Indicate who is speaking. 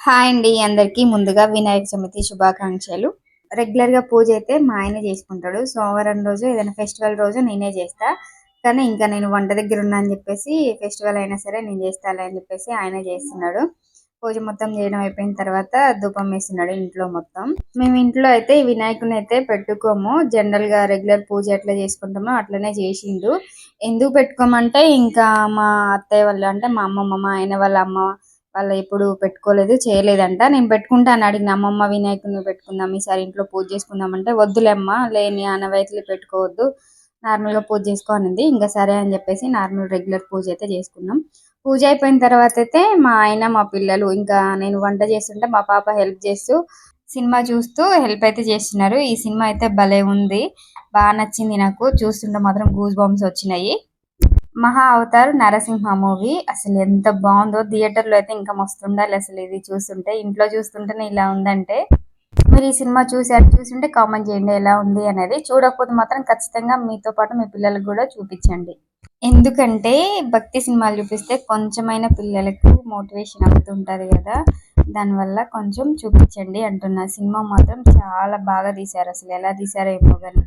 Speaker 1: Hi అండి అందరికీ ముందుగా వినాయక చవితి శుభాకాంక్షలు. రెగ్యులర్‌గా పూజ అయితే మా ఆయన చేసుకుంటాడు. సోమవారం రోజు ఏదైనా ఫెస్టివల్ రోజు నేనే చేస్తా. కానీ ఇంకా నేను వంట దగ్గర ఉన్నా అని చెప్పేసి ఫెస్టివల్ అయినా సరే నేను చేస్తాలే అని చెప్పేసి ఆయనే చేస్తున్నాడు. పూజ మొత్తం చేయడం అయిపోయిన తర్వాత ధూపం వేస్తున్నాడు ఇంట్లో మొత్తం. మేము ఇంట్లో అయితే ఈ వినాయకుడిని అయితే పెట్టుకోము. జనరల్‌గా రెగ్యులర్ పూజ ఎట్లా చేసుకుంటామో అట్లనే చేసిండు. ఎందుకు పెట్టుకోమంటే ఇంకా మా అత్తయ్య వాళ్ళు అంటే మా అమ్మమ్మ, మా ఆయన వాళ్ళ అమ్మ వాళ్ళు ఎప్పుడు పెట్టుకోలేదు, చేయలేదంట. నేను పెట్టుకుంటా అని అడిగిన. అమ్మమ్మ వినాయకుడిని పెట్టుకుందాం, ఈసారి ఇంట్లో పూజ చేసుకుందాం అంటే, "వద్దులే అమ్మ, లేని ఆనవాయితీలు పెట్టుకోవద్దు. నార్మల్‌గా పూజ చేసుకో" అనింది. ఇంక సరే అని చెప్పేసి నార్మల్ రెగ్యులర్ పూజ అయితే చేసుకున్నాం. పూజ అయిపోయిన తర్వాత అయితే మా ఆయన, మా పిల్లలు ఇంకా నేను వంట చేస్తుంటే మా పాప హెల్ప్ చేస్తూ, సినిమా చూస్తూ హెల్ప్ అయితే చేస్తున్నారు. ఈ సినిమా అయితే భలే ఉంది. నచ్చింది నాకు. చూస్తుంటే మాత్రం గూస్ బంప్స్ వచ్చినాయి. 'మహా అవతార్ నరసింహ' మూవీ అసలు ఎంత బావుందో! థియేటర్‌లో అయితే ఇంకా మస్తుండాలి అసలు ఇది చూస్తుంటే. ఇంట్లో చూస్తుంటేనే ఇలా ఉందంటే, మీరు ఈ సినిమా చూసారు, చూసుంటే కామెంట్ చేయండి ఎలా ఉంది అనేది. చూడకపోతే మాత్రం ఖచ్చితంగా మీతో పాటు మీ పిల్లలకి గూడా చూపిచ్చండి. ఎందుకంటే భక్తి సినిమాలు చూపిస్తే కొంచెమైనా పిల్లలకు మోటివేషన్ అవుతుంటది గదా! దానివల్ల కొంచెం చూపిచ్చండి అంటున్నా. సినిమా మాత్రం చాలా బాగా తీశారసలు. ఎలా తీశారో ఏమో గాని.